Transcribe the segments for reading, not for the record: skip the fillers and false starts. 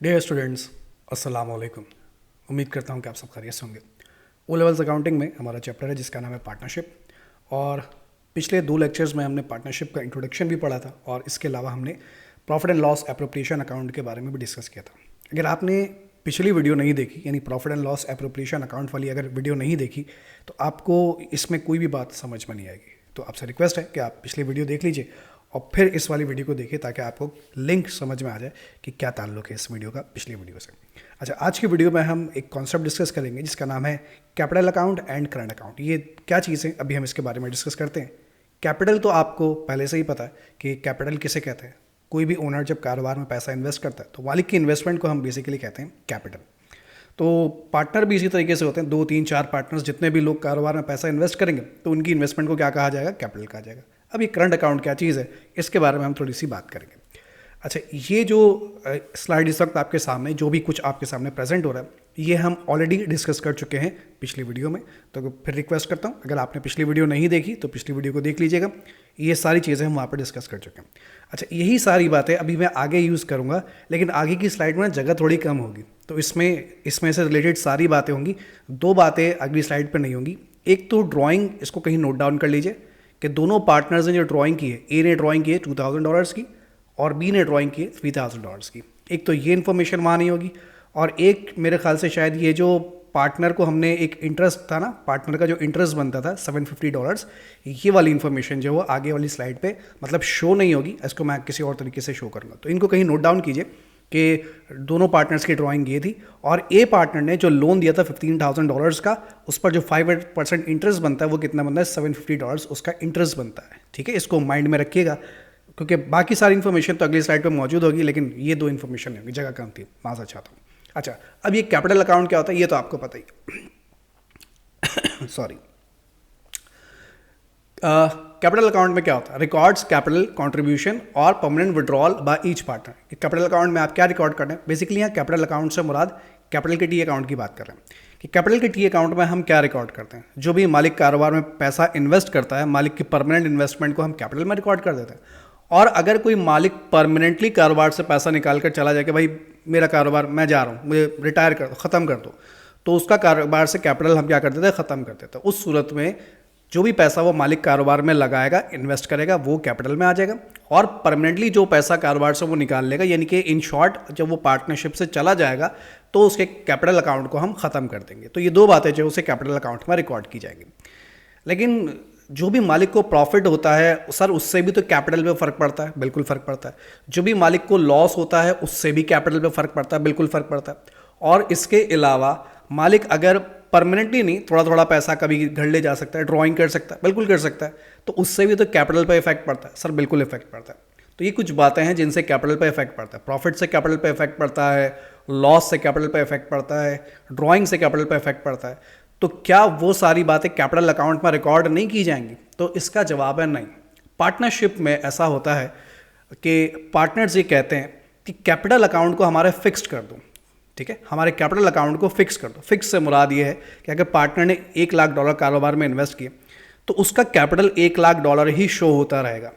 Dear students, अस्सलाम वालेकुम। उम्मीद करता हूँ कि आप सब खैरियत से होंगे। ओ लेवल्स अकाउंटिंग में हमारा चैप्टर है जिसका नाम है पार्टनरशिप। और पिछले 2 लेक्चर्स में हमने पार्टनरशिप का इंट्रोडक्शन भी पढ़ा था और इसके अलावा हमने profit and loss appropriation account के बारे में भी डिस्कस किया था। अगर आपने पिछली वीडियो नहीं देखी, यानी profit and loss appropriation account वाली अगर वीडियो नहीं देखी, तो आपको इसमें कोई भी बात समझ में नहीं आएगी। तो आपसे रिक्वेस्ट है कि आप पिछली वीडियो देख लीजिए और फिर इस वाली वीडियो को देखिए ताकि आपको लिंक समझ में आ जाए कि क्या ताल्लुक है इस वीडियो का पिछली वीडियो से। अच्छा, आज की वीडियो में हम एक कॉन्सेप्ट डिस्कस करेंगे जिसका नाम है capital account and current account. ये क्या चीज़ है, अभी हम इसके बारे में डिस्कस करते हैं। कैपिटल तो आपको पहले से ही पता है कि कैपिटल किसे कहते हैं। कोई भी ओनर जब कारोबार में पैसा इन्वेस्ट करता है तो मालिक की इन्वेस्टमेंट को हम बेसिकली कहते हैं कैपिटल। तो पार्टनर भी इसी तरीके से होते हैं, 2 3 4 पार्टनर्स जितने भी लोग कारोबार में पैसा इन्वेस्ट करेंगे तो उनकी इन्वेस्टमेंट को क्या कहा जाएगा, कैपिटल कहा जाएगा। अब ये करंट अकाउंट क्या चीज़ है, इसके बारे में हम थोड़ी सी बात करेंगे। अच्छा, ये जो स्लाइड इस वक्त आपके सामने, जो भी कुछ आपके सामने प्रेजेंट हो रहा है, ये हम ऑलरेडी डिस्कस कर चुके हैं पिछली वीडियो में। तो फिर रिक्वेस्ट करता हूँ, अगर आपने पिछली वीडियो नहीं देखी तो पिछली वीडियो को देख लीजिएगा। ये सारी चीज़ें हम वहाँ पर डिस्कस कर चुके हैं। अच्छा, यही सारी बातें अभी मैं आगे यूज़ करूँगा, लेकिन आगे की स्लाइड में जगह थोड़ी कम होगी, तो इसमें से रिलेटेड सारी बातें होंगी। 2 बातें अगली स्लाइड पर नहीं होंगी। एक तो ड्राइंग, इसको कहीं नोट डाउन कर लीजिए कि दोनों पार्टनर्स ने जो ड्राइंग की है, ए ने ड्राइंग की है $2000 की और बी ने ड्राइंग की है $3000 की। एक तो ये इन्फॉर्मेशन वहाँ नहीं होगी, और एक मेरे ख्याल से शायद ये जो पार्टनर को हमने एक इंटरेस्ट था ना, पार्टनर का जो इंटरेस्ट बनता था $750, ये वाली इन्फॉर्मेशन जो वो आगे वाली स्लाइड पे मतलब शो नहीं होगी। इसको मैं किसी और तरीके से शो करूँगा, तो इनको कहीं नोट डाउन कीजिए कि दोनों पार्टनर्स की ड्राइंग ये थी। और ए पार्टनर ने जो लोन दिया था $15,000 का, उस पर जो 5% इंटरेस्ट बनता है वो कितना बनता है, $750 उसका इंटरेस्ट बनता है। ठीक है, इसको माइंड में रखिएगा, क्योंकि बाकी सारी इन्फॉर्मेशन तो अगली स्लाइड पे मौजूद होगी, लेकिन ये 2 इन्फॉर्मेशन नहीं होगी, जगह कम थी, माज़ा चाहता हूँ। अच्छा, अब ये कैपिटल अकाउंट क्या होता है ये तो आपको पता ही सॉरी। कैपिटल अकाउंट में क्या होता है, रिकॉर्ड्स कैपिटल कंट्रीब्यूशन और permanent withdrawal by each partner. Capital account में आप क्या रिकॉर्ड कर रहे हैं, बेसिकली यहाँ कैपिटल अकाउंट से मुराद कैपिटल के टी अकाउंट की बात कर रहे हैं कि कैपिटल के टी अकाउंट में हम क्या रिकॉर्ड करते हैं। जो भी मालिक कारोबार में पैसा इन्वेस्ट करता है, मालिक की परमानेंट इन्वेस्टमेंट को हम कैपिटल में रिकॉर्ड कर देते हैं। और अगर कोई मालिक परमानेंटली कारोबार से पैसा निकाल कर चला जाए कि भाई मेरा कारोबार, मैं जा रहा हूँ, मुझे रिटायर कर दो, ख़त्म कर दो, तो उसका कारोबार से कैपिटल हम क्या कर देते हैं, ख़त्म कर देते हैं। उस सूरत में जो भी पैसा वो मालिक कारोबार में लगाएगा, इन्वेस्ट करेगा, वो कैपिटल में आ जाएगा। और परमानेंटली जो पैसा कारोबार से वो निकाल लेगा, यानी कि इन शॉर्ट जब वो पार्टनरशिप से चला जाएगा तो उसके कैपिटल अकाउंट को हम ख़त्म कर देंगे। तो ये 2 बातें जो उसे कैपिटल अकाउंट में रिकॉर्ड की जाएंगी। लेकिन जो भी मालिक को प्रॉफिट होता है सर, उससे भी तो कैपिटल पे फ़र्क पड़ता है, बिल्कुल फ़र्क पड़ता है। जो भी मालिक को लॉस होता है उससे भी कैपिटल पे फ़र्क पड़ता है, बिल्कुल फ़र्क पड़ता है। और इसके अलावा मालिक अगर परमानेंटली नहीं, थोड़ा थोड़ा पैसा कभी घर ले जा सकता है, ड्राइंग कर सकता है, बिल्कुल कर सकता है, तो उससे भी तो कैपिटल पे इफेक्ट पड़ता है सर, बिल्कुल इफेक्ट पड़ता है। तो ये कुछ बातें हैं जिनसे कैपिटल पे इफेक्ट पड़ता है। प्रॉफिट से कैपिटल पे इफेक्ट पड़ता है, लॉस से कैपिटल पे इफेक्ट पड़ता है, ड्राइंग से कैपिटल पे इफेक्ट पड़ता है। तो क्या वो सारी बातें कैपिटल अकाउंट में रिकॉर्ड नहीं की जाएंगी? तो इसका जवाब है नहीं। पार्टनरशिप में ऐसा होता है कि पार्टनर्स ये कहते हैं कि कैपिटल अकाउंट को हमारे फिक्स्ड कर दो। ठीक है, हमारे कैपिटल अकाउंट को फिक्स कर दो। फिक्स से मुराद ये है कि अगर पार्टनर ने $1,00,000 कारोबार में इन्वेस्ट किए तो उसका कैपिटल $1,00,000 ही शो होता रहेगा।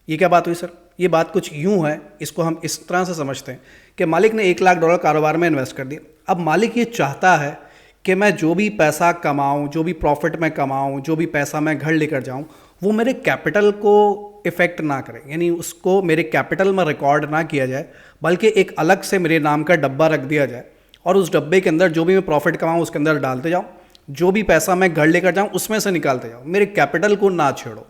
ये क्या बात हुई सर? ये बात कुछ यूं है, इसको हम इस तरह से समझते हैं कि मालिक ने $1,00,000 कारोबार में इन्वेस्ट कर दिया। अब मालिक ये चाहता है कि मैं जो भी पैसा कमाऊं, जो भी प्रॉफिट मैं कमाऊं, जो भी पैसा मैं घर लेकर जाऊं, वो मेरे कैपिटल को इफ़ेक्ट ना करे, यानी उसको मेरे कैपिटल में रिकॉर्ड ना किया जाए, बल्कि एक अलग से मेरे नाम का डब्बा रख दिया जाए और उस डब्बे के अंदर जो भी मैं प्रॉफिट कमाऊँ उसके अंदर डालते जाऊँ, जो भी पैसा मैं घर लेकर जाऊँ उसमें से निकालते जाऊँ, मेरे कैपिटल को ना छेड़ो।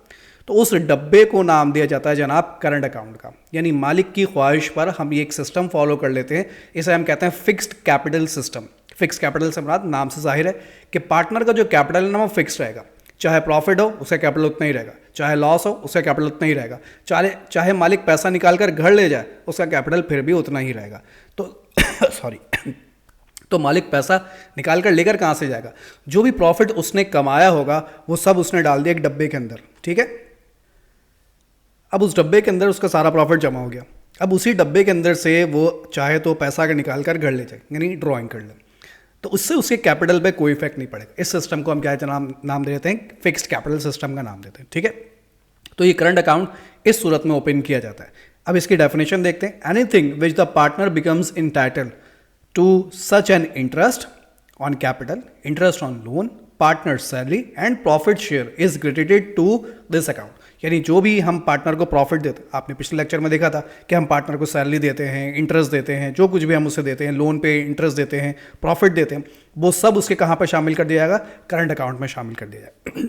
तो उस डब्बे को नाम दिया जाता है जनाब करंट अकाउंट का। यानी मालिक की ख्वाहिश पर हम ये एक सिस्टम फॉलो कर लेते हैं, इसे हम कहते हैं fixed capital system. Fix capital से मुराद नाम से जाहिर है कि पार्टनर का जो कैपिटल है ना वो फिक्स रहेगा। चाहे प्रॉफिट हो उसका कैपिटल उतना ही रहेगा, चाहे लॉस हो उसका कैपिटल उतना ही रहेगा, चाहे मालिक पैसा निकाल कर घर ले जाए उसका कैपिटल फिर भी उतना ही रहेगा। तो सॉरी तो मालिक पैसा निकाल कर लेकर कहाँ से जाएगा? जो भी प्रॉफिट उसने कमाया होगा वो सब उसने डाल दिया एक डब्बे के अंदर। ठीक है, अब उस डब्बे के अंदर उसका सारा प्रॉफिट जमा हो गया। अब उसी डब्बे के अंदर से वो चाहे तो पैसा निकाल कर घर ले जाए, यानी ड्राइंग कर ले, तो उससे उसके कैपिटल पे कोई इफेक्ट नहीं पड़ेगा। इस सिस्टम को हम क्या नाम दे देते हैं, फिक्स्ड कैपिटल सिस्टम का नाम देते हैं। ठीक है, तो ये करंट अकाउंट इस सूरत में ओपन किया जाता है। अब इसकी डेफिनेशन देखते हैं। Anything which the partner becomes entitled to such an interest on capital, interest on loan, partner salary and profit share is credited to this account. यानी जो भी हम पार्टनर को प्रॉफिट देते हैं, आपने पिछले लेक्चर में देखा था कि हम पार्टनर को सैलरी देते हैं, इंटरेस्ट देते हैं, जो कुछ भी हम उसे देते हैं, लोन पे इंटरेस्ट देते हैं, प्रॉफिट देते हैं, वो सब उसके कहाँ पर शामिल कर दिया जाएगा, करंट अकाउंट में शामिल कर दिया जाएगा।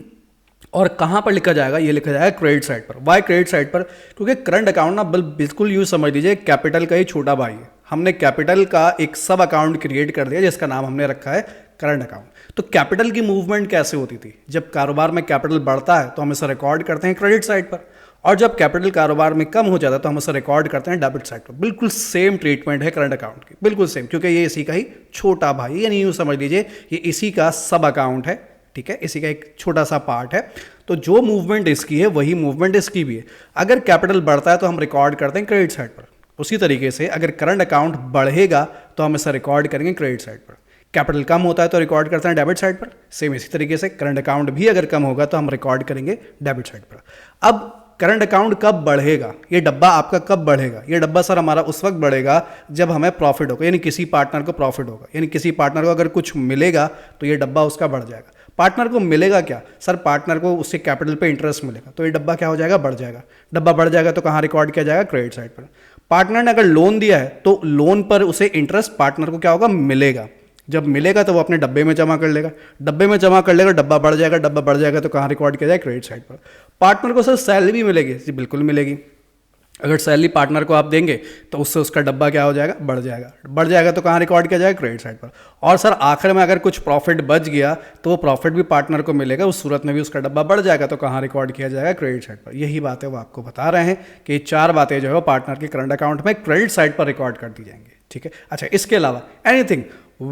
और कहाँ पर लिखा जाएगा, ये लिखा जाएगा क्रेडिट साइड पर। वाई क्रेडिट साइड पर? क्योंकि करंट अकाउंट ना बिल्कुल यूँ समझ लीजिए कैपिटल का ही छोटा भाई है। हमने कैपिटल का एक सब अकाउंट क्रिएट कर दिया जिसका नाम हमने रखा है करंट अकाउंट। तो कैपिटल की मूवमेंट कैसे होती थी? जब कारोबार में कैपिटल बढ़ता है तो हम इसे रिकॉर्ड करते हैं क्रेडिट साइड पर, और जब कैपिटल कारोबार में कम हो जाता है तो हम इसे रिकॉर्ड करते हैं डेबिट साइड पर। बिल्कुल सेम ट्रीटमेंट है करंट अकाउंट की, बिल्कुल सेम, क्योंकि ये इसी का ही छोटा भाई, यानी यूँ समझ लीजिए ये इसी का सब अकाउंट है, ठीक है, इसी का एक छोटा सा पार्ट है। तो जो मूवमेंट इसकी है वही मूवमेंट इसकी भी है। अगर कैपिटल बढ़ता है तो हम रिकॉर्ड करते हैं क्रेडिट साइड पर, उसी तरीके से अगर करंट अकाउंट बढ़ेगा तो हम इसे रिकॉर्ड करेंगे क्रेडिट साइड पर। कैपिटल कम होता है तो रिकॉर्ड करते हैं डेबिट साइड पर। सेम इसी तरीके से करंट अकाउंट भी अगर कम होगा तो हम रिकॉर्ड करेंगे डेबिट साइड पर। अब करंट अकाउंट कब बढ़ेगा, ये डब्बा आपका कब बढ़ेगा? ये डब्बा सर हमारा उस वक्त बढ़ेगा जब हमें प्रॉफिट होगा, यानी किसी पार्टनर को प्रॉफिट होगा, यानी किसी पार्टनर को अगर कुछ मिलेगा तो ये डब्बा उसका बढ़ जाएगा। पार्टनर को मिलेगा क्या? सर पार्टनर को उससे कैपिटल पे इंटरेस्ट मिलेगा, तो ये डब्बा क्या हो जाएगा, बढ़ जाएगा। डब्बा बढ़ जाएगा तो कहाँ रिकॉर्ड किया जाएगा, क्रेडिट साइड पर। पार्टनर ने अगर लोन दिया है तो लोन पर उसे इंटरेस्ट पार्टनर को क्या होगा, मिलेगा। जब मिलेगा तो वो अपने डब्बे में जमा कर लेगा, डब्बे में जमा कर लेगा, डब्बा बढ़ जाएगा, डब्बा बढ़ जाएगा तो कहाँ रिकॉर्ड किया जाए, क्रेडिट साइड पर। पार्टनर को सर सैलरी भी मिलेगी जी, बिल्कुल मिलेगी। अगर सैलरी पार्टनर को आप देंगे तो उससे उसका डब्बा क्या हो जाएगा, बढ़ जाएगा। बढ़ जाएगा तो कहाँ रिकॉर्ड किया जाएगा, क्रेडिट साइड पर। और सर आखिर में अगर कुछ प्रॉफिट बच गया तो वो प्रॉफिट भी पार्टनर को मिलेगा, उस सूरत में भी उसका डब्बा बढ़ जाएगा, तो कहाँ रिकॉर्ड किया जाएगा, क्रेडिट साइड पर। यही बात है वो आपको बता रहे हैं कि ये चार बातें जो है वो पार्टनर के करंट अकाउंट में क्रेडिट साइड पर रिकॉर्ड कर दी जाएंगी, ठीक है। अच्छा, इसके अलावा anything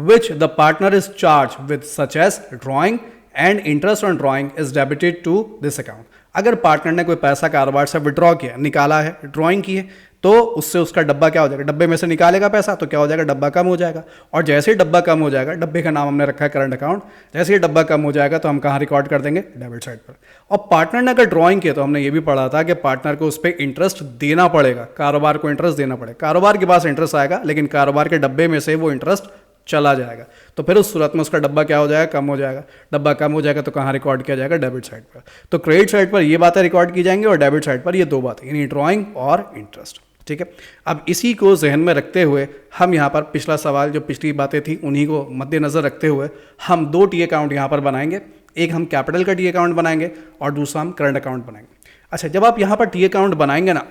which the partner is charged with such as drawing and interest on drawing is debited to this account। अगर पार्टनर ने कोई पैसा कारोबार से विड्रॉ किया, निकाला है, ड्राइंग की है, तो उससे उसका डब्बा क्या हो जाएगा, डब्बे में से निकालेगा पैसा तो क्या हो जाएगा, डब्बा कम हो जाएगा। और जैसे ही डब्बा कम हो जाएगा, डब्बे का नाम हमने रखा है करंट अकाउंट, जैसे ही डब्बा कम हो जाएगा तो हम कहाँ रिकॉर्ड कर देंगे, डेबिट साइड पर। और पार्टनर ने अगर ड्राइंग किया तो हमने ये भी पढ़ा था कि पार्टनर को उस पर इंटरेस्ट देना पड़ेगा, कारोबार को इंटरेस्ट देना पड़ेगा। कारोबार के पास इंटरेस्ट आएगा लेकिन कारोबार के डब्बे में से वो इंटरेस्ट चला जाएगा, तो फिर उस सूरत में उसका डब्बा क्या हो जाएगा, कम हो जाएगा। डब्बा कम हो जाएगा तो कहाँ रिकॉर्ड किया जाएगा, डेबिट साइड पर। तो क्रेडिट साइड पर ये बातें रिकॉर्ड की जाएंगी और डेबिट साइड पर ये दो बातें, यानी ड्राइंग और इंटरेस्ट, ठीक है। अब इसी को जहन में रखते हुए हम यहाँ पर पिछला सवाल जो पिछली बातें थी उन्हीं को मद्देनज़र रखते हुए हम दो टी अकाउंट यहाँ पर बनाएंगे। एक हम कैपिटल का टी अकाउंट बनाएंगे और दूसरा हम करंट अकाउंट बनाएंगे। अच्छा, जब आप यहाँ पर टी अकाउंट बनाएंगे ना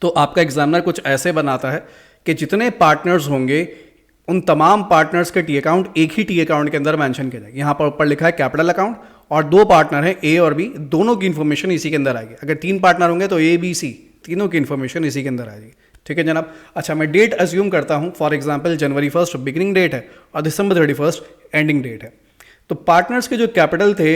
तो आपका एग्जामिनर कुछ ऐसे बनाता है कि जितने पार्टनर्स होंगे उन तमाम पार्टनर्स के टी अकाउंट एक ही टी अकाउंट के अंदर मेंशन किया जाएगा। यहाँ पर ऊपर लिखा है कैपिटल अकाउंट और दो पार्टनर हैं ए और बी, दोनों की इन्फॉर्मेशन इसी के अंदर आएगी। अगर तीन पार्टनर होंगे तो ए बी सी तीनों की इन्फॉर्मेशन इसी के अंदर आएगी, ठीक है जनाब। अच्छा, मैं डेट अज्यूम करता हूँ, फॉर एग्जाम्पल जनवरी 1 बिगिनिंग डेट है और दिसंबर 31 एंडिंग डेट है। तो पार्टनर्स के जो कैपिटल थे,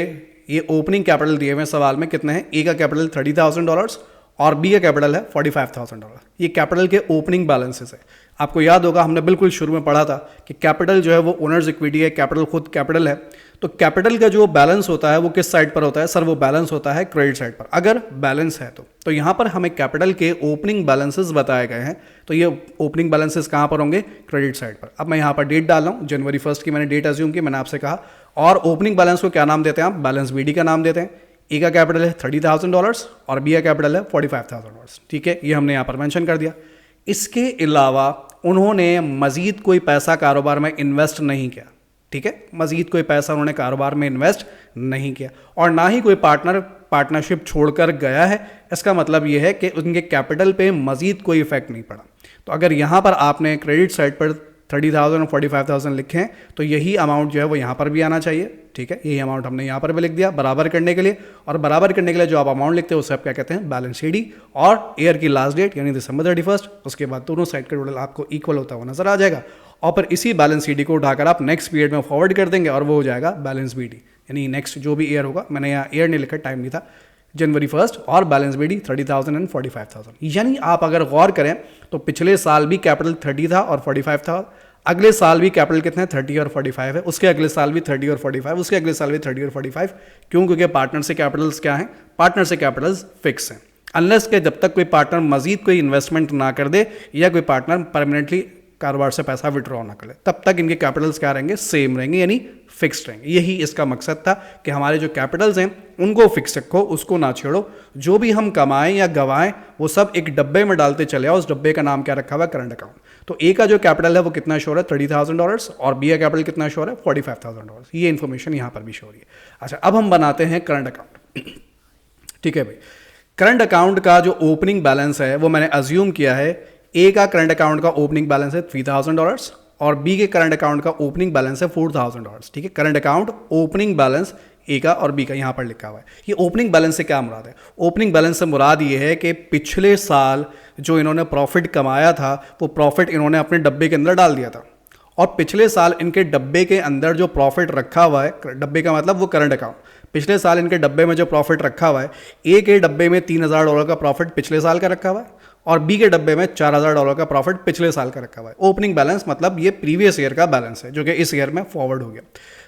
ये ओपनिंग कैपिटल दिए हुए सवाल में कितने हैं, ए का कैपिटल $30,000 और बी का कैपिटल है $45,000। ये कैपिटल के ओपनिंग बैलेंसेस है। आपको याद होगा हमने बिल्कुल शुरू में पढ़ा था कि कैपिटल जो है वो ओनर्स इक्विटी है, कैपिटल खुद कैपिटल है। तो कैपिटल का जो बैलेंस होता है वो किस साइड पर होता है, सर वो बैलेंस होता है क्रेडिट साइड पर, अगर बैलेंस है तो यहाँ पर हमें कैपिटल के ओपनिंग बैलेंसेस बताए गए हैं। तो ये ओपनिंग बैलेंसेस कहाँ पर होंगे, क्रेडिट साइड पर। अब मैं यहाँ पर डेट डाल रहा हूँ, जनवरी 1 की मैंने डेट अज्यूम की, मैंने आपसे कहा। और ओपनिंग बैलेंस को क्या नाम देते हैं आप, बैलेंस बीडी का नाम देते हैं। ए का कैपिटल है $30,000 और बी का कैपिटल है $45,000, ठीक है, ये हमने यहाँ पर मेंशन कर दिया। इसके अलावा उन्होंने मज़ीद कोई पैसा कारोबार में इन्वेस्ट नहीं किया, ठीक है, मज़ीद कोई पैसा उन्होंने कारोबार में इन्वेस्ट नहीं किया और ना ही कोई पार्टनरशिप छोड़कर गया है। इसका मतलब ये है कि उनके कैपिटल पे मज़ीद कोई इफेक्ट नहीं पड़ा। तो अगर यहाँ पर आपने क्रेडिट साइड पर 30,000 और 45,000 लिखे हैं तो यही अमाउंट जो है वो यहाँ पर भी आना चाहिए, ठीक है। यही अमाउंट हमने यहाँ पर भी लिख दिया बराबर करने के लिए। और बराबर करने के लिए जो आप अमाउंट लिखते हैं उसे आप क्या कहते हैं, बैलेंस शीट। और ईयर की लास्ट डेट यानी दिसंबर 31, उसके बाद दोनों साइड का टोटल आपको इक्वल होता हुआ नजर आ जाएगा। और फिर इसी बैलेंस शीट को उठाकर आप नेक्स्ट पीरियड में फॉरवर्ड कर देंगे और वो हो जाएगा बैलेंस बीडी, यानी नेक्स्ट जो भी ईयर होगा, मैंने यहाँ ईयर नहीं लिखा, टाइम नहीं था, जनवरी 1 और बैलेंस बीडी 30,000 एंड 45,000। यानी आप अगर गौर करें तो पिछले साल भी कैपिटल 30 था और 45 था, अगले साल भी कैपिटल कितने 30 और 45 है, उसके अगले साल भी 30 और 45, उसके अगले साल भी 30 और 45। क्यों? क्योंकि पार्टनर से कैपिटल्स क्या हैं, पार्टनर से कैपिटल्स फिक्स हैं। अनलेस के जब तक कोई पार्टनर मजीद कोई इन्वेस्टमेंट ना कर दे या कोई पार्टनर परमानेंटली कारोबार से पैसा विड्रॉ ना कर ले, तब तक इनके कैपिटल्स क्या रहेंगे, सेम रहेंगे, यानी फिक्स्ड रहेंगे। यही इसका मकसद था कि हमारे जो कैपिटल्स हैं उनको फिक्स रखो, उसको ना छेड़ो, जो भी हम कमाएं या गवाएं वो सब एक डब्बे में डालते चले आओ। उस डब्बे का नाम क्या रखा हुआ है, करंट अकाउंट। तो ए का जो कैपिटल है वो कितना शोर है, $30,000, और बी का कैपिटल कितना शोर है, $45,000। ये इन्फॉर्मेशन यहाँ पर भी शोर है। अच्छा, अब हम बनाते हैं करंट अकाउंट। ठीक है भाई, करंट अकाउंट का जो ओपनिंग बैलेंस है वो मैंने अज्यूम किया है, ए का करंट अकाउंट का ओपनिंग बैलेंस है $3,000 और बी के करंट अकाउंट का ओपनिंग बैलेंस है $4,000। ठीक है, करंट अकाउंट ओपनिंग बैलेंस ए का और बी का यहाँ पर लिखा हुआ है। ये ओपनिंग बैलेंस से क्या मुराद है, ओपनिंग बैलेंस से मुराद ये है कि पिछले साल जो इन्होंने प्रॉफिट कमाया था वो प्रॉफिट इन्होंने अपने डब्बे के अंदर डाल दिया था, और पिछले साल इनके डब्बे के अंदर जो प्रॉफिट रखा हुआ है, डब्बे का मतलब वो करंट अकाउंट, पिछले साल इनके डब्बे में जो प्रॉफिट रखा हुआ है, ए के डब्बे में $3,000 का प्रॉफिट पिछले साल का रखा हुआ है और बी के डब्बे में $4,000 का प्रॉफिट पिछले साल का रखा हुआ है। ओपनिंग बैलेंस मतलब ये प्रीवियस ईयर का बैलेंस है जो कि इस ईयर में फॉरवर्ड हो गया।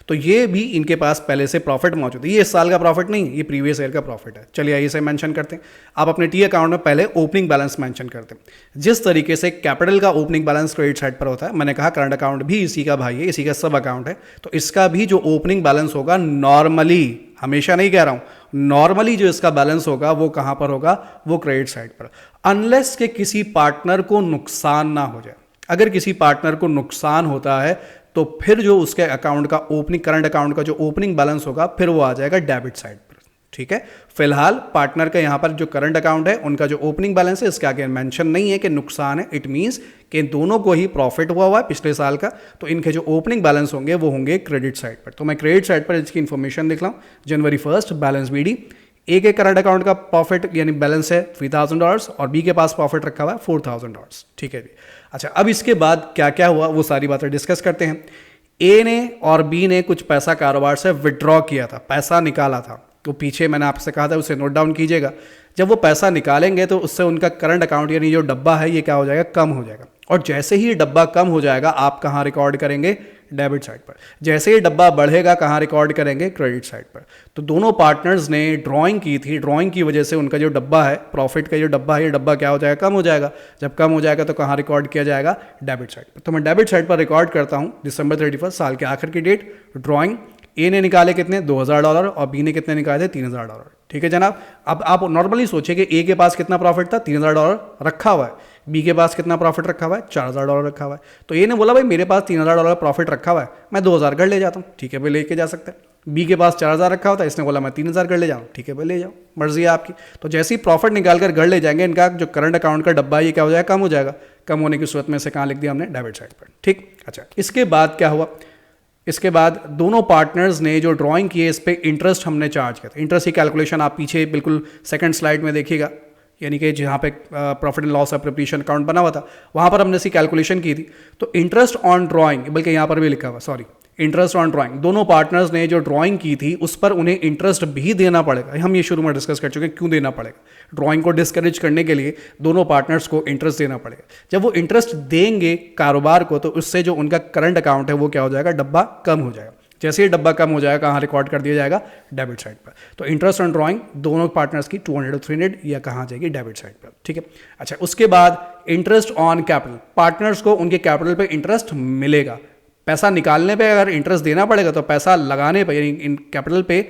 तो ये भी इनके पास पहले से प्रॉफिट मौजूद है, ये इस साल का प्रॉफिट नहीं, ये प्रीवियस ईयर का प्रॉफिट है। चलिए आइए इसे मेंशन करते हैं। आप अपने टी अकाउंट में पहले ओपनिंग बैलेंस मेंशन करते हैं। जिस तरीके से कैपिटल का ओपनिंग बैलेंस क्रेडिट साइड पर होता है, मैंने कहा करंट अकाउंट भी इसी का भाई है, इसी का सब अकाउंट है, तो इसका भी जो ओपनिंग बैलेंस होगा नॉर्मली, हमेशा नहीं कह रहा हूं, नॉर्मली जो इसका बैलेंस होगा वो कहां पर होगा, वो क्रेडिट साइड पर, अनलेस के किसी पार्टनर को नुकसान ना हो जाए। अगर किसी पार्टनर को नुकसान होता है तो फिर जो उसके अकाउंट का ओपनिंग, करंट अकाउंट का जो ओपनिंग बैलेंस होगा फिर वो आ जाएगा डेबिट साइड पर। ठीक है, फिलहाल पार्टनर का यहां पर जो करंट अकाउंट है उनका जो ओपनिंग बैलेंस है इसके आगे मेंशन नहीं है कि नुकसान है, इट मींस कि दोनों को ही प्रॉफिट हुआ है पिछले साल का, तो इनके जो ओपनिंग बैलेंस होंगे वो होंगे क्रेडिट साइड पर। तो मैं क्रेडिट साइड पर इसकी इंफॉर्मेशन देख रहा हूं, जनवरी 1 बैलेंस बीडी, ए के करंट अकाउंट का प्रॉफिट यानी बैलेंस है $3,000 और बी के पास प्रॉफिट रखा हुआ है $4,000। ठीक है जी। अच्छा, अब इसके बाद क्या क्या हुआ वो सारी बातें डिस्कस करते हैं। ए ने और बी ने कुछ पैसा कारोबार से विड्रॉ किया था, पैसा निकाला था, तो पीछे मैंने आपसे कहा था उसे नोट डाउन कीजिएगा। जब वो पैसा निकालेंगे तो उससे उनका करंट अकाउंट यानी जो डब्बा है ये क्या हो जाएगा, कम हो जाएगा, और जैसे ही डब्बा कम हो जाएगा आप कहाँ रिकॉर्ड करेंगे, डेबिट साइड पर। जैसे ही डब्बा बढ़ेगा कहाँ रिकॉर्ड करेंगे, क्रेडिट साइड पर। तो दोनों पार्टनर्स ने ड्राइंग की थी, ड्राइंग की वजह से उनका जो डब्बा है, प्रॉफिट का जो डब्बा है, ये डब्बा क्या हो जाएगा, कम हो जाएगा। जब कम हो जाएगा तो कहाँ रिकॉर्ड किया जाएगा, डेबिट साइड पर। तो मैं डेबिट साइड पर रिकॉर्ड करता हूँ दिसंबर 31 साल के आखिर की डेट। ड्राइंग, ए ने निकाले कितने, $2,000 और बी ने कितने निकाले थे, $3,000। ठीक है जनाब। अब आप नॉर्मली सोचिए कि ए के पास कितना प्रॉफिट था, $3,000 रखा हुआ है, बी के पास कितना प्रॉफिट रखा हुआ है, $4,000 रखा हुआ है। तो ए ने बोला भाई मेरे पास $3,000 प्रॉफिट रखा हुआ है, मैं 2,000 कर ले जाता हूँ। ठीक है भाई, लेके जा सकते हैं। बी के पास 4,000 रखा होता है, इसने बोला मैं 3,000 कर ले जाऊँ। ठीक है भाई, ले जाओ, मर्जी है आपकी। तो जैसे ही प्रॉफिट निकाल कर घर ले जाएंगे, इनका जो करंट अकाउंट का डब्बा ये क्या हो जाएगा, कम हो जाएगा। कम होने की सूरत में से कहाँ लिख दिया हमने, डेबिट साइड पर। ठीक, अच्छा, इसके बाद क्या हुआ, इसके बाद दोनों पार्टनर्स ने जो ड्राइंग की है इस पर इंटरेस्ट हमने चार्ज किया था। इंटरेस्ट की कैलकुलेशन आप पीछे बिल्कुल सेकंड स्लाइड में देखिएगा, यानी कि जहाँ पे profit and loss appropriation account बना हुआ था वहाँ पर हमने इसकी कैलकुलेशन की थी। तो इंटरेस्ट ऑन ड्राइंग, बल्कि यहाँ पर भी लिखा हुआ, सॉरी, इंटरेस्ट ऑन ड्राइंग, दोनों पार्टनर्स ने जो ड्राइंग की थी उस पर उन्हें इंटरेस्ट भी देना पड़ेगा। हम ये शुरू में डिस्कस कर चुके हैं क्यों देना पड़ेगा। ड्राइंग को डिस्करेज करने के लिए दोनों पार्टनर्स को इंटरेस्ट देना पड़ेगा। जब वो इंटरेस्ट देंगे कारोबार को तो उससे जो उनका करंट अकाउंट है वो क्या हो जाएगा, डब्बा कम हो जाएगा। जैसे ही डब्बा कम हो जाएगा कहाँ रिकॉर्ड कर दिया जाएगा, डेबिट साइड पर। तो इंटरेस्ट ऑन ड्राइंग दोनों पार्टनर्स की 200 और 300 या कहाँ जाएगी, डेबिट साइड पर। ठीक है, अच्छा, उसके बाद इंटरेस्ट ऑन कैपिटल, पार्टनर्स को उनके कैपिटल पे इंटरेस्ट मिलेगा। पैसा निकालने पे अगर इंटरेस्ट देना पड़ेगा तो पैसा लगाने पे यानी इन कैपिटल पे,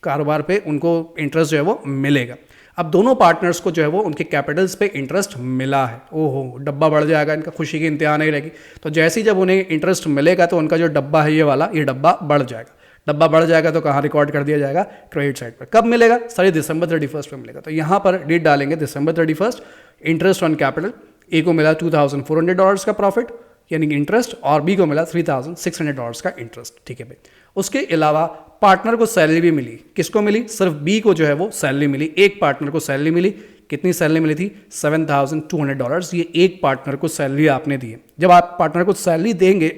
कारोबार पे उनको इंटरेस्ट जो है वो मिलेगा। अब दोनों पार्टनर्स को जो है वो उनके कैपिटल्स पे इंटरेस्ट मिला है, ओहो डब्बा बढ़ जाएगा, इनका खुशी की इंतहा नहीं रहेगी। तो जैसे ही जब उन्हें इंटरेस्ट मिलेगा तो उनका जो डब्बा है ये वाला, ये डब्बा बढ़ जाएगा। डब्बा बढ़ जाएगा तो कहाँ रिकॉर्ड कर दिया जाएगा, क्रेडिट साइड पर। कब मिलेगा, सारी दिसंबर 31 पे मिलेगा। तो यहाँ पर डेट डालेंगे दिसंबर 31। इंटरेस्ट ऑन कैपिटल, ए को मिला $2,400 का प्रॉफिट यानी कि इंटरेस्ट, और बी को मिला $3,600 का इंटरेस्ट। ठीक है भाई, उसके अलावा पार्टनर को सैलरी भी मिली। किसको मिली, सिर्फ बी को जो है वो सैलरी मिली। एक पार्टनर को सैलरी मिली, कितनी सैलरी मिली थी, $7,200। ये एक पार्टनर को सैलरी आपने दी है। जब आप पार्टनर को सैलरी देंगे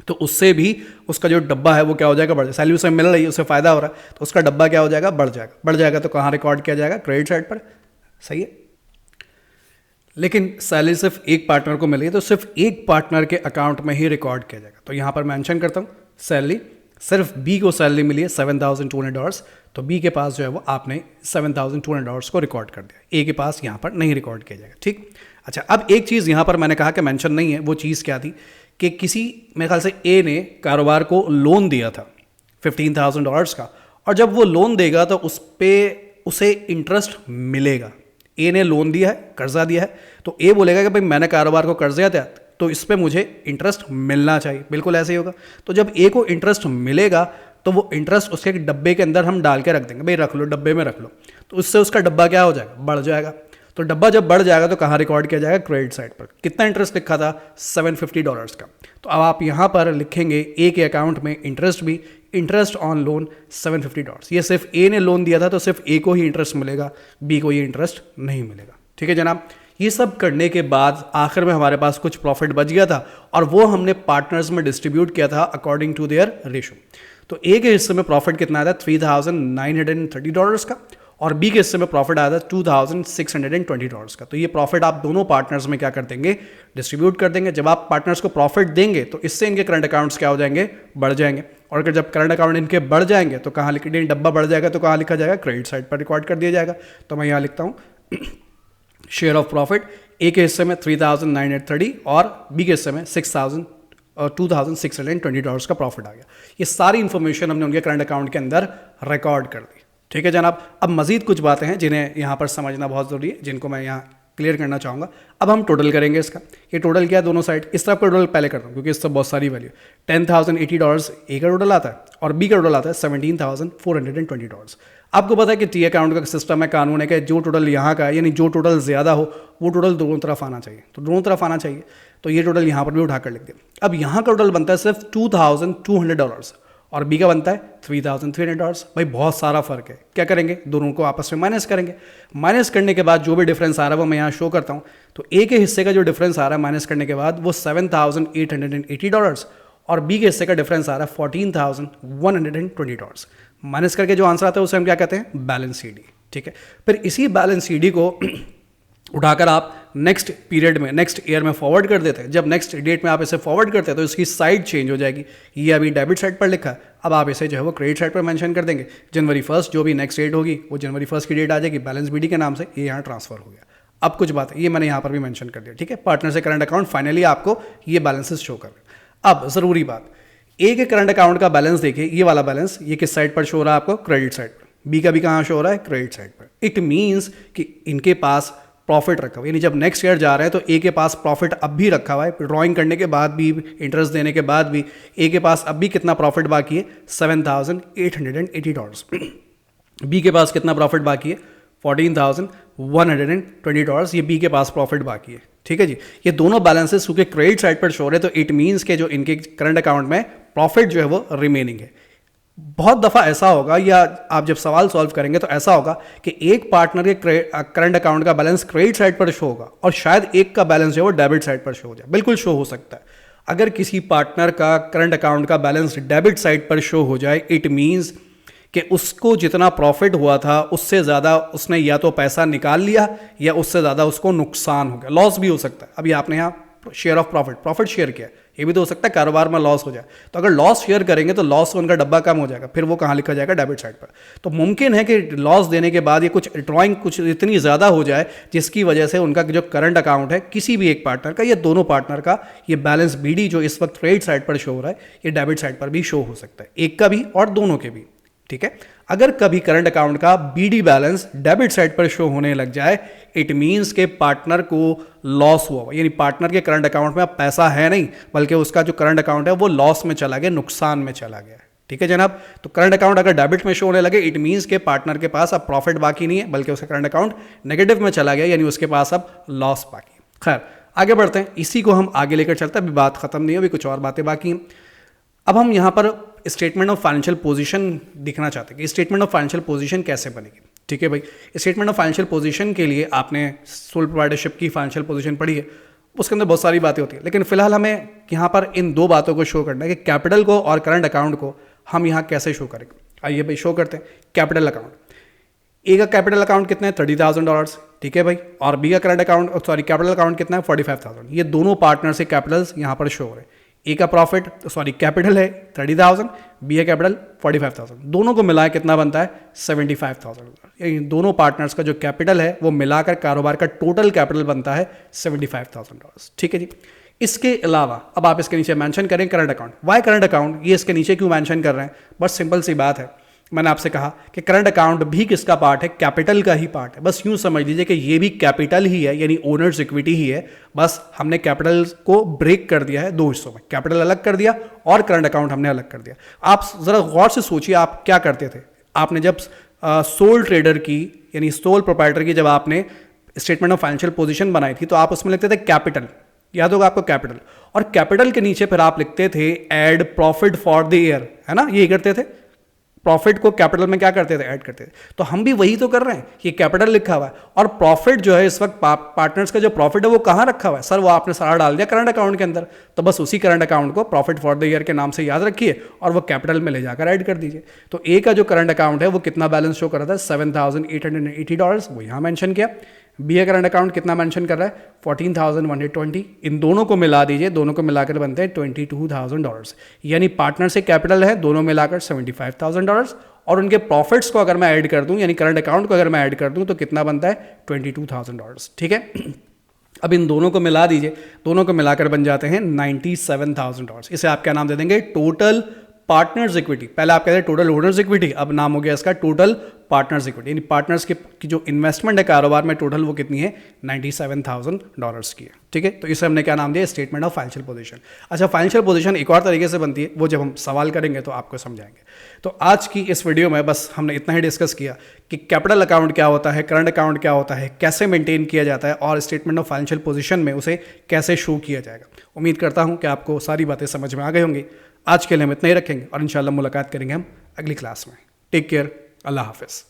तो उससे भी उसका जो डब्बा है वो क्या हो जाएगा, बढ़ जाएगा। सैलरी उसे मिल रही है, उससे फायदा हो रहा है, तो उसका डब्बा क्या हो जाएगा, बढ़ जाएगा। बढ़ जाएगा तो कहाँ रिकॉर्ड किया जाएगा, क्रेडिट साइड पर। सही है, लेकिन सैलरी सिर्फ एक पार्टनर को मिली है तो सिर्फ एक पार्टनर के अकाउंट में ही रिकॉर्ड किया जाएगा। तो यहाँ पर मेंशन करता हूँ सैलरी सिर्फ बी को सैलरी मिली है $7,200, तो बी के पास जो है वो आपने $7,200 को रिकॉर्ड कर दिया, ए के पास यहाँ पर नहीं रिकॉर्ड किया जाएगा। ठीक, अच्छा, अब एक चीज़ यहाँ पर मैंने कहा कि मेंशन नहीं है, वो चीज़ क्या थी कि किसी मेरे ख्याल से ए ने कारोबार को लोन दिया था $15,000 का, और जब वो लोन देगा तो उस पर उसे इंटरेस्ट मिलेगा। ए ने लोन दिया है, कर्जा दिया है, तो ए बोलेगा कि भाई मैंने कारोबार को कर्जा दिया तो इस पर मुझे इंटरेस्ट मिलना चाहिए, बिल्कुल ऐसे ही होगा। तो जब ए को इंटरेस्ट मिलेगा तो वो इंटरेस्ट उसके डब्बे के अंदर हम डाल के रख देंगे, भाई रख लो, डब्बे में रख लो, तो उससे उसका डब्बा क्या हो जाएगा, बढ़ जाएगा। तो डब्बा जब बढ़ जाएगा तो कहाँ रिकॉर्ड किया जाएगा, क्रेडिट साइड पर। कितना इंटरेस्ट लिखा था, $750 का, तो अब आप यहाँ पर लिखेंगे ए के अकाउंट में इंटरेस्ट भी, इंटरेस्ट ऑन लोन $750। ये सिर्फ ए ने लोन दिया था तो सिर्फ ए को ही इंटरेस्ट मिलेगा, बी को ये इंटरेस्ट नहीं मिलेगा। ठीक है जनाब, ये सब करने के बाद आखिर में हमारे पास कुछ प्रॉफिट बच गया था और वो हमने पार्टनर्स में डिस्ट्रीब्यूट किया था अकॉर्डिंग टू देयर रेशो। तो ए के हिस्से में प्रॉफिट कितना आया था, $3,930 का, और बी के हिस्से में प्रॉफिट आया था $2,620 का। तो ये प्रॉफिट आप दोनों पार्टनर्स में क्या कर देंगे, डिस्ट्रीब्यूट कर देंगे। जब आप पार्टनर्स को प्रॉफिट देंगे तो इससे इनके करंट अकाउंट्स क्या हो जाएंगे, बढ़ जाएंगे, और अगर जब करंट अकाउंट इनके बढ़ जाएंगे तो कहाँ लिख, डब्बा बढ़ जाएगा तो कहाँ लिखा जाएगा, क्रेडिट साइड पर रिकॉर्ड कर दिया जाएगा। तो मैं यहाँ लिखता हूँ शेयर ऑफ प्रॉफिट, ए के हिस्से में 3,930 और बी के हिस्से में $2,620 का प्रॉफिट आ गया। ये सारी इंफॉर्मेशन हमने उनके करंट अकाउंट के अंदर रिकॉर्ड कर दी। ठीक है जनाब, अब मजीद कुछ बातें हैं जिन्हें यहाँ पर समझना बहुत ज़रूरी है, जिनको मैं यहाँ क्लियर करना चाहूँगा। अब हम टोटल करेंगे इसका, ये टोटल क्या है दोनों साइड, इस तरफ का टोटल पहले करता हूँ क्योंकि इससे बहुत सारी वैल्यू। $10,080 ए का टोटल आता है और बी का टोटल आता है $17,420। आपको पता है कि टी अकाउंट का सिस्टम है, कानून है कि जो टोटल यहाँ का है, यानी जो टोटल ज़्यादा हो वो टोटल दोनों तरफ आना चाहिए, तो दोनों तरफ आना चाहिए। तो ये टोटल यहाँ पर भी उठाकर लिख दिया। अब यहाँ का टोटल बनता है सिर्फ $2,200 और बी का बनता है $3,300। भाई बहुत सारा फर्क है, क्या करेंगे, दोनों को आपस में माइनस करेंगे। माइनस करने के बाद जो भी डिफरेंस आ रहा है वो मैं यहाँ शो करता हूँ। तो ए के हिस्से का जो डिफरेंस आ रहा है माइनस करने के बाद वो $7,880 और बी के हिस्से का डिफरेंस आ रहा है $14,120। माइनस करके जो आंसर आता है उसे हम क्या कहते हैं, बैलेंस सी डी। ठीक है, फिर इसी बैलेंस सी डी को उठाकर आप नेक्स्ट पीरियड में, नेक्स्ट ईयर में फॉरवर्ड कर देते हैं। जब नेक्स्ट डेट में आप इसे फॉरवर्ड करते हैं तो इसकी साइड चेंज हो जाएगी। ये अभी डेबिट साइड पर लिखा है, अब आप इसे जो है वो क्रेडिट साइड पर मेंशन कर देंगे। जनवरी 1 जो भी नेक्स्ट डेट होगी वो जनवरी 1 की डेट आ जाएगी, बैलेंस बीडी के नाम से ये यहाँ ट्रांसफर हो गया। अब कुछ बात है, ये मैंने यहाँ पर भी मेंशन कर दिया। ठीक है, पार्टनर से करंट अकाउंट फाइनली आपको ये बैलेंसेस शो कर रहे हैं। अब ज़रूरी बात, ए के करंट अकाउंट का बैलेंस देखिए, ये वाला बैलेंस ये किस साइड पर शो हो रहा है आपको, क्रेडिट साइड पर। बी का भी कहाँ शो हो रहा है, क्रेडिट साइड पर। इट मीन्स कि इनके पास प्रॉफिट रखा हुआ, यानी जब नेक्स्ट ईयर जा रहे हैं तो ए के पास प्रॉफिट अब भी रखा हुआ है, ड्रॉइंग करने के बाद भी, इंटरेस्ट देने के बाद भी ए के पास अब भी कितना प्रॉफिट बाकी है, $7,880। बी के पास कितना प्रॉफिट बाकी है, $14,120। ये बी के पास प्रॉफिट बाकी है। ठीक है जी, ये दोनों बैलेंसेस क्योंकि क्रेडिट साइड पर शो रहे तो इट मीन्स के जो इनके करंट अकाउंट में प्रॉफिट जो है वो रिमेनिंग है। बहुत दफ़ा ऐसा होगा, या आप जब सवाल सॉल्व करेंगे तो ऐसा होगा कि एक पार्टनर के करंट अकाउंट का बैलेंस क्रेडिट साइड पर शो होगा और शायद एक का बैलेंस जो है वो डेबिट साइड पर शो हो जाए। बिल्कुल शो हो सकता है। अगर किसी पार्टनर का करंट अकाउंट का बैलेंस डेबिट साइड पर शो हो जाए, इट मीन्स कि उसको जितना प्रॉफिट हुआ था उससे ज़्यादा उसने या तो पैसा निकाल लिया या उससे ज़्यादा उसको नुकसान हो गया, लॉस भी हो सकता है। अभी आपने यहाँ शेयर ऑफ प्रॉफिट शेयर किया, ये भी तो हो सकता है कारोबार में लॉस हो जाए। तो अगर लॉस शेयर करेंगे तो लॉस उनका डब्बा कम हो जाएगा, फिर वो कहाँ लिखा जाएगा, डेबिट साइड पर। तो मुमकिन है कि लॉस देने के बाद ये कुछ ड्रॉइंग कुछ इतनी ज़्यादा हो जाए जिसकी वजह से उनका जो करंट अकाउंट है किसी भी एक पार्टनर का या दोनों पार्टनर का, ये बैलेंस बीडी जो इस वक्त क्रेडिट साइड पर शो हो रहा है ये डेबिट साइड पर भी शो हो सकता है, एक का भी और दोनों के भी। ठीक है, अगर कभी करंट अकाउंट का बीडी बैलेंस डेबिट साइड पर शो होने लग जाए, इट मींस के पार्टनर को लॉस हुआ, यानी पार्टनर के करंट अकाउंट में अब पैसा है नहीं, बल्कि उसका जो करंट अकाउंट है वो लॉस में चला गया, नुकसान में चला गया। ठीक है जनाब, तो करंट अकाउंट अगर डेबिट में शो होने लगे, इट मींस के पार्टनर के पास अब प्रॉफिट बाकी नहीं है, बल्कि उसका करंट अकाउंट नेगेटिव में चला गया, यानी उसके पास अब लॉस बाकी। खैर आगे बढ़ते हैं, इसी को हम आगे लेकर चलते हैं। अभी बात खत्म नहीं है, अभी कुछ और बातें बाकी हैं। अब हम यहाँ पर स्टेटमेंट ऑफ फाइनेंशियल पोजीशन दिखना चाहते हैं कि स्टेटमेंट ऑफ फाइनेंशियल पोजीशन कैसे बनेगी। ठीक है भाई, स्टेटमेंट ऑफ फाइनेंशियल पोजीशन के लिए आपने सोल प्रोप्राइटरशिप की फाइनेंशियल पोजीशन पढ़ी है, उसके अंदर बहुत सारी बातें होती है, लेकिन फिलहाल हमें यहाँ पर इन दो बातों को शो करना है कि कैपिटल को और करंट अकाउंट को हम यहाँ कैसे शो करेंगे। आइए भाई शो करते हैं। कैपिटल अकाउंट, ए का कैपिटल अकाउंट कितना है, $30,000। ठीक है भाई, और बी का करंट अकाउंट कैपिटल अकाउंट कितना है, $45,000। ये दोनों पार्टनर से कैपिटल्स यहाँ पर शो हो रहे हैं। ए का कैपिटल है 30,000, बी है कैपिटल 45,000, दोनों को मिलाकर कितना बनता है 75,000। दोनों पार्टनर्स का जो कैपिटल है वो मिलाकर कारोबार का टोटल कैपिटल बनता है $75,000। ठीक है जी। इसके अलावा अब आप इसके नीचे मेंशन करें current account. Why current account, ये इसके नीचे क्यों मेंशन कर रहे हैं? बस सिंपल सी बात है, मैंने आपसे कहा कि करंट अकाउंट भी किसका पार्ट है? कैपिटल का ही पार्ट है। बस यूं समझ लीजिए कि ये भी कैपिटल ही है, यानी ओनर्स इक्विटी ही है। बस हमने कैपिटल को ब्रेक कर दिया है दो हिस्सों में, कैपिटल अलग कर दिया और करंट अकाउंट हमने अलग कर दिया। आप जरा गौर से सोचिए, आप क्या करते थे? आपने जब सोल ट्रेडर की यानी सोल प्रोप्राइटर की जब आपने स्टेटमेंट ऑफ फाइनेंशियल पोजीशन बनाई थी तो आप उसमें लिखते थे कैपिटल, याद होगा आपको कैपिटल, और कैपिटल के नीचे फिर आप लिखते थे add profit for the year, है ना? यही करते थे, प्रॉफिट को कैपिटल में क्या करते थे? ऐड करते थे। तो हम भी वही तो कर रहे हैं कि कैपिटल लिखा हुआ है और प्रॉफिट जो है इस वक्त पार्टनर्स का जो प्रॉफिट है वो कहां रखा हुआ है? सर वो आपने सारा डाल दिया करंट अकाउंट के अंदर। तो बस उसी करंट अकाउंट को प्रॉफिट फॉर द ईयर के नाम से याद रखिए और वो कैपिटल में ले जाकर ऐड कर दीजिए। तो ए का जो करंट अकाउंट है वो कितना बैलेंस शो कर रहा था? $7,880, वो यहां मेंशन किया। बी का करंट अकाउंट कितना मेंशन कर रहा है? 14,120। इन दोनों को मिला दीजिए, दोनों को मिलाकर बनते हैं $22,000। यानी पार्टनर से कैपिटल है दोनों मिलाकर $75,000 और उनके प्रॉफिट्स को अगर मैं ऐड कर दूं यानी करंट अकाउंट को अगर मैं ऐड कर दूं तो कितना बनता है? $22,000। ठीक है। अब इन दोनों को मिला दीजिए, दोनों को मिलाकर बन जाते हैं $97,000। इसे आप क्या नाम दे देंगे? Total partners equity. पहले आप कहते हैं टोटल ओनर्स इक्विटी, अब नाम हो गया इसका टोटल पार्टनर्स इक्विटी। यानी पार्टनर्स की जो इन्वेस्टमेंट है कारोबार में टोटल वो कितनी है? $97,000 की है। ठीक है। तो इसे हमने क्या नाम दिया? Statement of financial position. अच्छा, फाइनेंशियल पोजीशन एक और तरीके से बनती है, वो जब हम सवाल करेंगे तो आपको समझाएंगे। तो आज की इस वीडियो में बस हमने इतना ही डिस्कस किया कि कैपिटल अकाउंट क्या होता है, करंट अकाउंट क्या होता है, कैसे मेंटेन किया जाता है और स्टेटमेंट ऑफ फाइनेंशियल पोजीशन में उसे कैसे शो किया जाएगा। उम्मीद करता हूं कि आपको सारी बातें समझ में आ गई होंगी। आज के लिए हम इतना ही रखेंगे और इंशाल्लाह मुलाकात करेंगे हम अगली क्लास में। टेक केयर, अल्लाह हाफिज़।